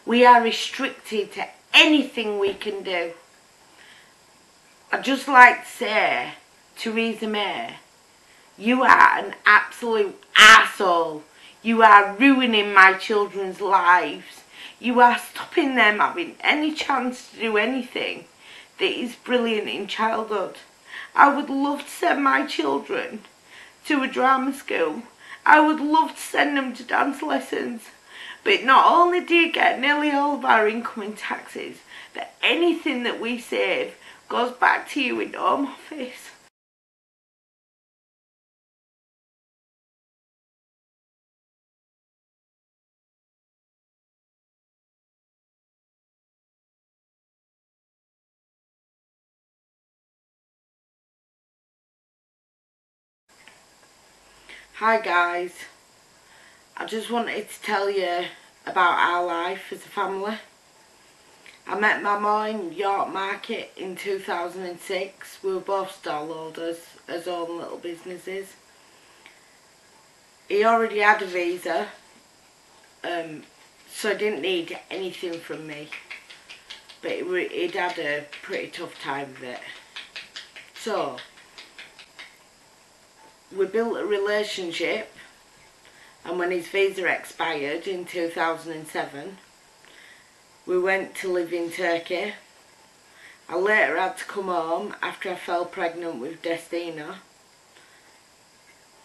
We are restricted to anything we can do. I'd just like to say, Theresa May, you are an absolute arsehole. You are ruining my children's lives. You are stopping them having any chance to do anything that is brilliant in childhood. I would love to send my children to a drama school. I would love to send them to dance lessons. But not only do you get nearly all of our income in taxes, but anything that we save goes back to you in the Home Office. Hi guys, I just wanted to tell you about our life as a family. I met my mum in York Market in 2006. We were both stallholders as own little businesses. He already had a visa, so he didn't need anything from me. But he'd had a pretty tough time with it. So, we built a relationship, and when his visa expired in 2007, we went to live in Turkey. I later had to come home after I fell pregnant with Destina.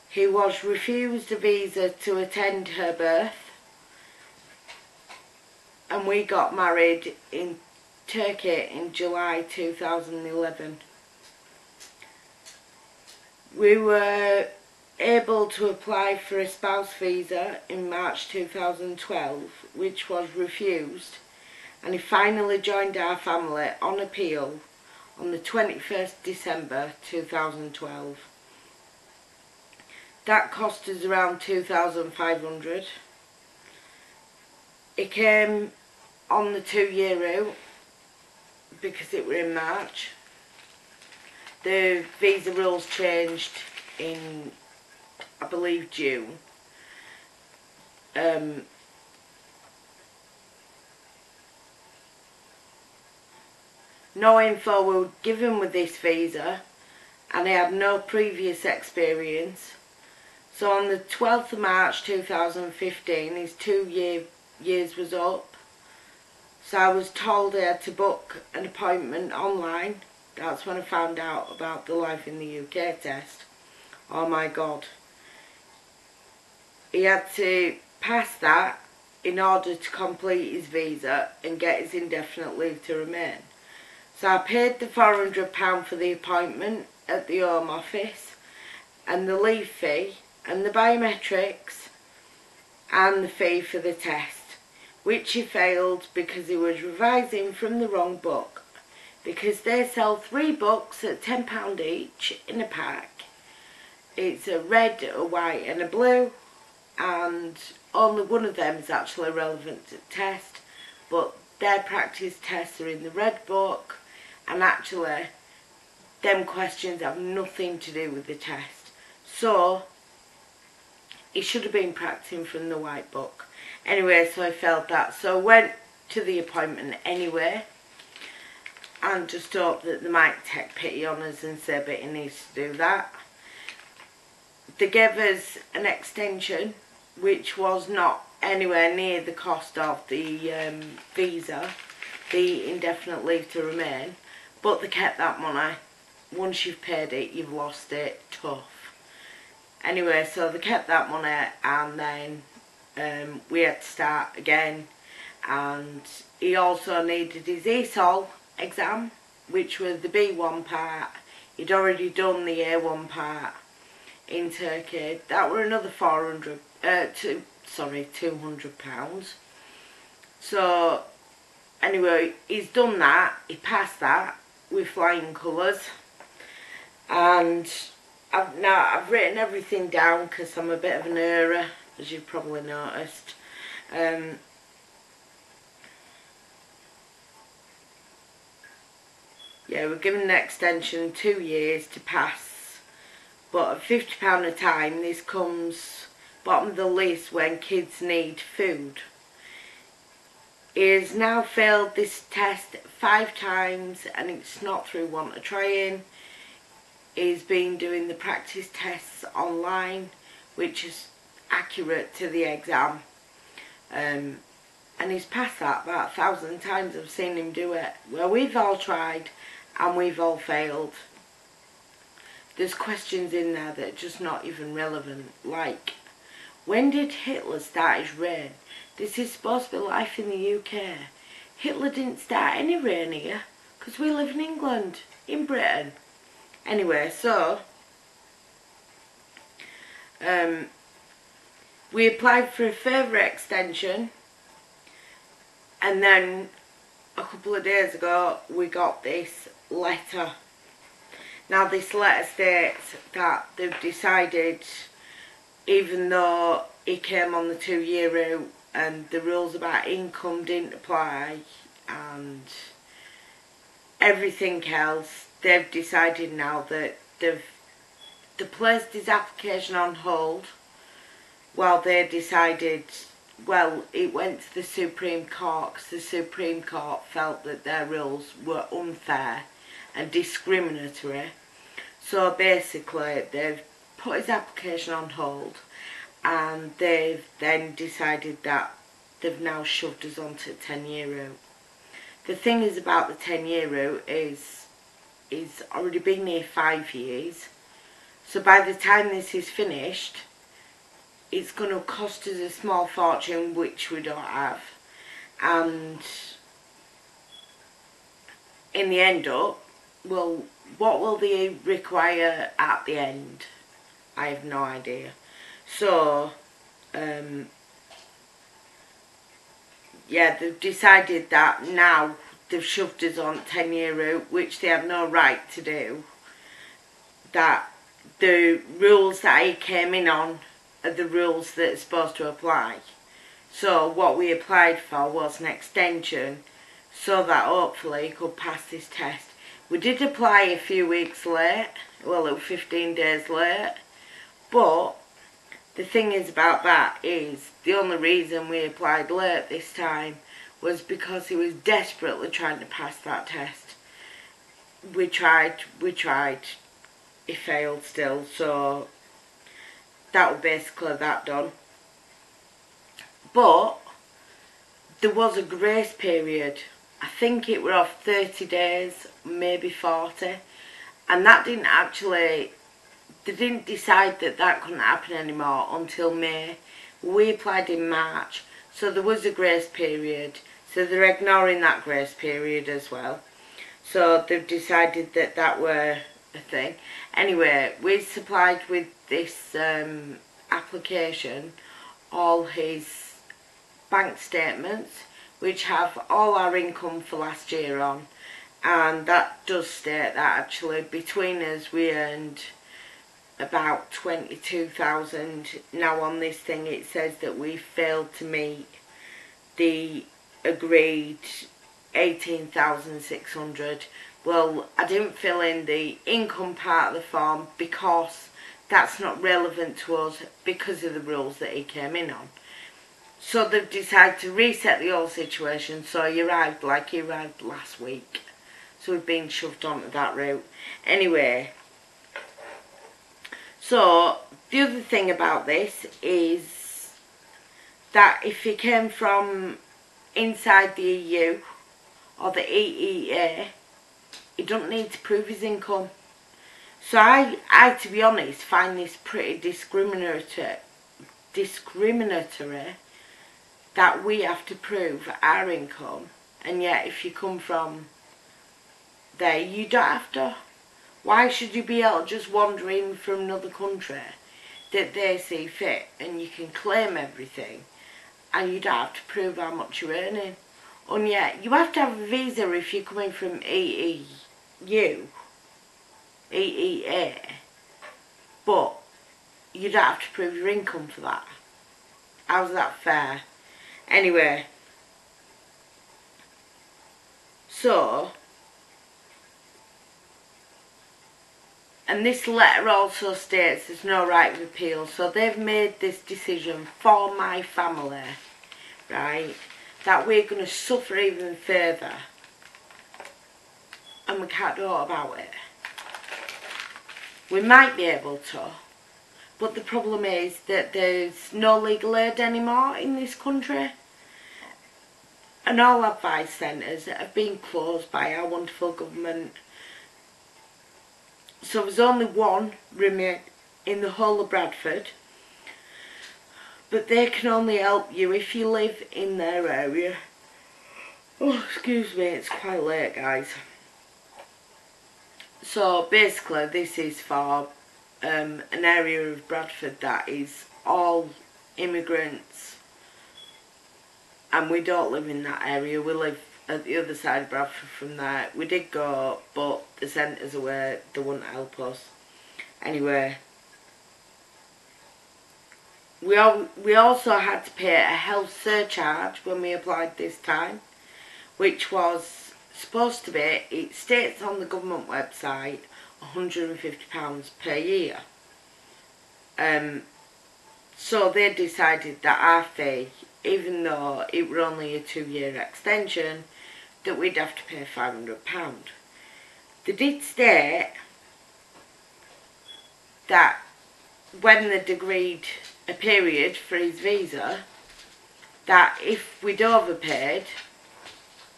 He was refused a visa to attend her birth, and we got married in Turkey in July 2011. We were able to apply for a spouse visa in March 2012, which was refused, and he finally joined our family on appeal on the 21st December 2012. That cost us around 2,500. It came on the 2-year route because it were in March. The visa rules changed in, I believe, June. No info were given with this visa, and I had no previous experience. So on the 12th of March 2015, his 2 years was up. So I was told I had to book an appointment online. That's when I found out about the Life in the UK test. Oh my God. He had to pass that in order to complete his visa and get his indefinite leave to remain. So I paid the £400 for the appointment at the Home Office, and the leave fee, and the biometrics, and the fee for the test, which he failed because he was revising from the wrong book, because they sell 3 books at £10 each in a pack. It's a red, a white and a blue, and only one of them is actually relevant to the test, but their practice tests are in the red book, and actually them questions have nothing to do with the test. So he should have been practicing from the white book. Anyway, so I failed that. So I went to the appointment anyway, and just hope that they might take pity on us and say, but he needs to do that. They gave us an extension, which was not anywhere near the cost of the visa, the indefinite leave to remain, but they kept that money. Once you've paid it, you've lost it. Tough. Anyway, so they kept that money, and then we had to start again, and he also needed his ESOL exam, which was the B1 part. He'd already done the A1 part in Turkey. That were another £200. So anyway, he's done that. He passed that with flying colours, and I've written everything down because I'm a bit of an error, as you've probably noticed. Yeah, we're given an extension 2 years to pass, but at £50 a time, this comes bottom of the list when kids need food. He has now failed this test 5 times, and it's not through want of trying. He's been doing the practice tests online, which is accurate to the exam. And he's passed that about 1,000 times. I've seen him do it. Well, we've all tried and we've all failed. There's questions in there that are just not even relevant, like, when did Hitler start his reign? This is supposed to be life in the UK. Hitler didn't start any reign here, because we live in England, in Britain. Anyway, so, we applied for a further extension, and then a couple of days ago we got this letter. Now this letter states that they've decided, even though he came on the 2-year route and the rules about income didn't apply and everything else, they've decided now that they've placed his application on hold while they decided, well, it went to the Supreme Court because the Supreme Court felt that their rules were unfair and discriminatory. So basically they've put his application on hold, and they've then decided that they've now shoved us onto the 10-year route. The thing is about the 10-year route is he's already been here 5 years, so by the time this is finished it's going to cost us a small fortune, which we don't have, and in the end up, well, what will they require at the end? I have no idea. So, yeah, they've decided that now they've shoved us on 10-year route, which they have no right to do. That the rules that he came in on are the rules that are supposed to apply. So what we applied for was an extension so that hopefully he could pass this test. We did apply a few weeks late, well, it was 15 days late, but the thing is about that is the only reason we applied late this time was because he was desperately trying to pass that test. We tried, he failed still, so that was basically that done. But there was a grace period. I think it were off 30 days, maybe 40, and that didn't actually, they didn't decide that that couldn't happen anymore until May. We applied in March, so there was a grace period, so they're ignoring that grace period as well. So they've decided that that were a thing. Anyway, we supplied with this application all his bank statements, which have all our income for last year on, and that does state that actually between us we earned about 22,000. Now on this thing it says that we failed to meet the agreed 18,600. Well, I didn't fill in the income part of the form because that's not relevant to us because of the rules that he came in on. So they've decided to reset the whole situation, so he arrived last week. So we've been shoved onto that route. Anyway, so the other thing about this is that if he came from inside the EU or the EEA, he doesn't need to prove his income. So I to be honest, find this pretty discriminatory that we have to prove our income, and yet if you come from there you don't have to. Why should you be able to just wander in from another country that they see fit and you can claim everything and you don't have to prove how much you're earning? And yet you have to have a visa if you're coming from EEA, but you don't have to prove your income for that. How's that fair? Anyway, so, and this letter also states there's no right of appeal, so they've made this decision for my family, right? that we're going to suffer even further and we can't do all about it. We might be able to, but the problem is that there's no legal aid anymore in this country, and all advice centres have been closed by our wonderful government. So there's only one remain in the whole of Bradford, but they can only help you if you live in their area. Oh, excuse me, it's quite late, guys. So basically this is for an area of Bradford that is all immigrants, and we don't live in that area. We live at the other side of Bradford from there. We did go, but the sent us away. They wouldn't help us. Anyway, we also had to pay a health surcharge when we applied this time, which was supposed to be, it states on the government website, £150 per year. So they decided that our fee, even though it were only a 2-year extension, that we'd have to pay £500. They did state that when they'd agreed a period for his visa, that if we'd overpaid,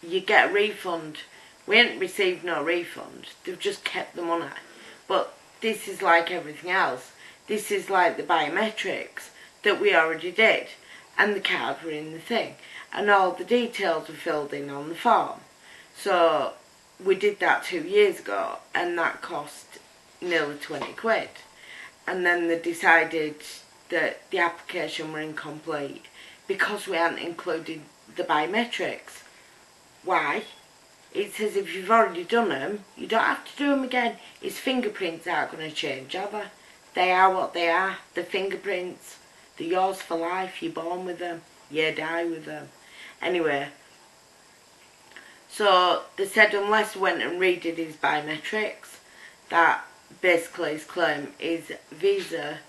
you get a refund. We ain't received no refund. They've just kept the money. But this is like everything else. This is like the biometrics that we already did, and the card were in the thing, and all the details were filled in on the form. So we did that 2 years ago, and that cost nearly 20 quid. And then they decided that the application were incomplete because we hadn't included the biometrics. Why? It says if you've already done them, you don't have to do them again. His fingerprints aren't going to change, are they? They are what they are. The fingerprints, they're yours for life. You're born with them, you die with them. Anyway, so they said unless we went and redid his biometrics, that basically his claim, his visa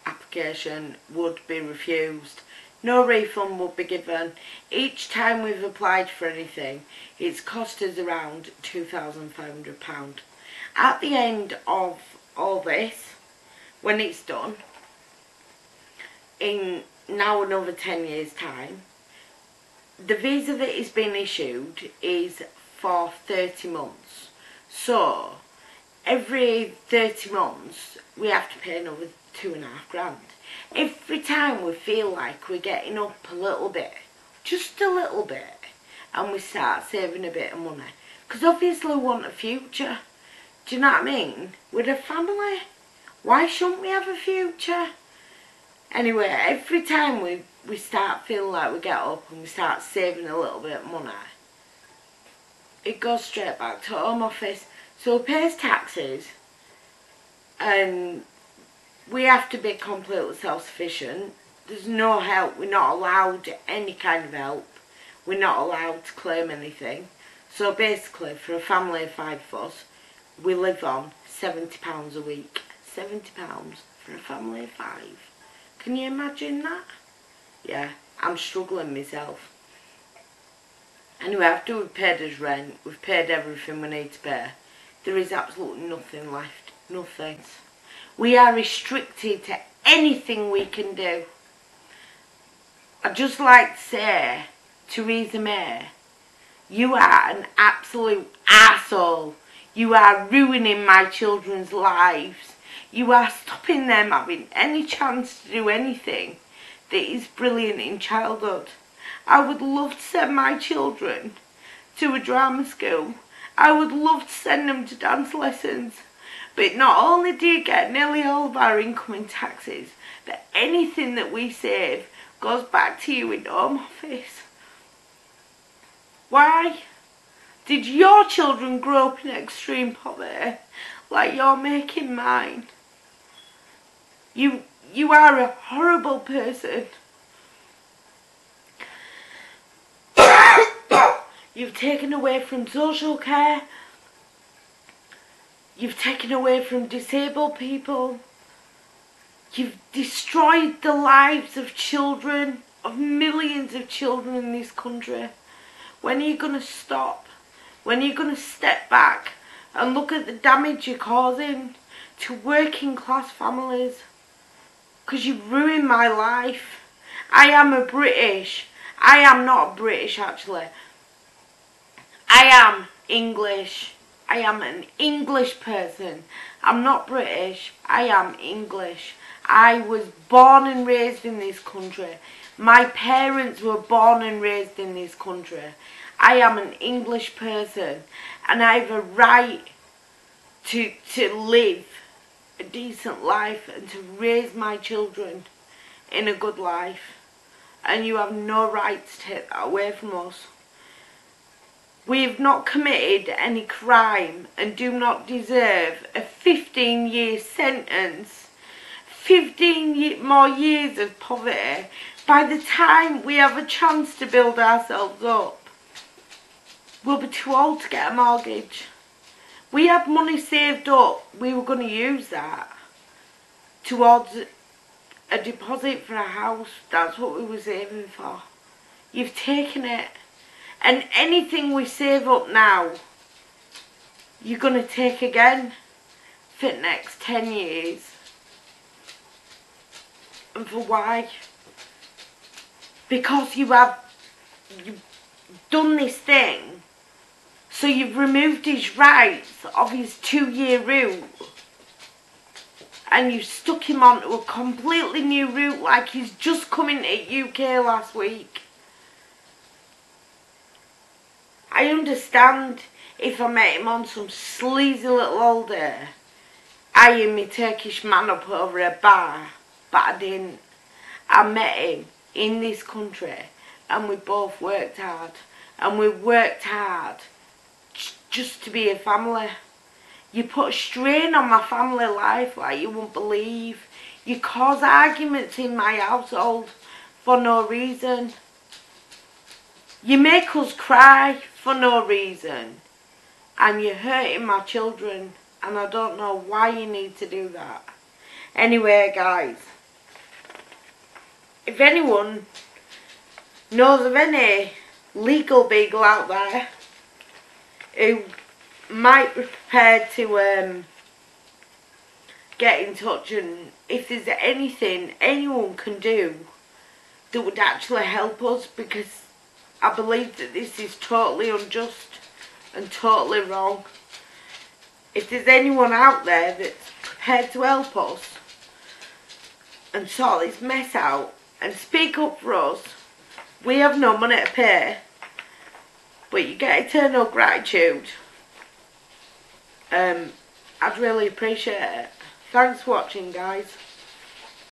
application would be refused. No refund would be given. Each time we've applied for anything, it's cost us around £2,500. At the end of all this, when it's done, in now another 10 years' time, the visa that is being issued is for 30 months. So, every 30 months, we have to pay another £2,500. Every time we feel like we're getting up a little bit, just a little bit, and we start saving a bit of money, because obviously we want a future. Do you know what I mean? With a family, why shouldn't we have a future? Anyway, every time we start feeling like we get up and we start saving a little bit of money, it goes straight back to Home Office. So we pay taxes, and we have to be completely self-sufficient. There's no help. We're not allowed any kind of help. We're not allowed to claim anything. So basically, for a family of 5 of us, we live on £70 a week. £70 for a family of 5. Can you imagine that? Yeah, I'm struggling myself. Anyway, after we've paid his rent, we've paid everything we need to pay, there is absolutely nothing left. Nothing. We are restricted to anything we can do. I'd just like to say, Theresa May, you are an absolute arsehole. You are ruining my children's lives. You are stopping them having any chance to do anything that is brilliant in childhood. I would love to send my children to a drama school. I would love to send them to dance lessons. But not only do you get nearly all of our income in taxes, but anything that we save goes back to you in Home Office. Why? Did your children grow up in extreme poverty like you're making mine? You are a horrible person. You've taken away from social care. You've taken away from disabled people. You've destroyed the lives of children of millions of children in this country. When are you going to stop? When are you going to step back and look at the damage you're causing to working class families? Because you've ruined my life. I am a British. I am not British actually. I am English. I am an English person. I'm not British. I am English. I was born and raised in this country. My parents were born and raised in this country. I am an English person and I have a right to live a decent life and to raise my children in a good life. And you have no right to take that away from us. We have not committed any crime and do not deserve a 15-year sentence, 15 more years of poverty. By the time we have a chance to build ourselves up, we'll be too old to get a mortgage. We had money saved up, we were going to use that towards a deposit for a house. That's what we were saving for. You've taken it. And anything we save up now, you're going to take again for the next 10 years. And for why? Because you've done this thing, so you've removed his rights of his 2-year route. And you've stuck him onto a completely new route like he's just come into UK last week. I understand if I met him on some sleazy little holiday, eyeing me Turkish man up over a bar, but I didn't. I met him in this country and we both worked hard. And we worked hard just to be a family. You put a strain on my family life like you won't believe. You cause arguments in my household for no reason. You make us cry for no reason. And you're hurting my children. And I don't know why you need to do that. Anyway, guys. If anyone knows of any legal beagle out there who might be prepared to get in touch, and if there's anything anyone can do that would actually help us, because I believe that this is totally unjust and totally wrong. If there's anyone out there that's prepared to help us and sort this mess out and speak up for us, we have no money to pay, but you get eternal gratitude. I'd really appreciate it. Thanks for watching, guys.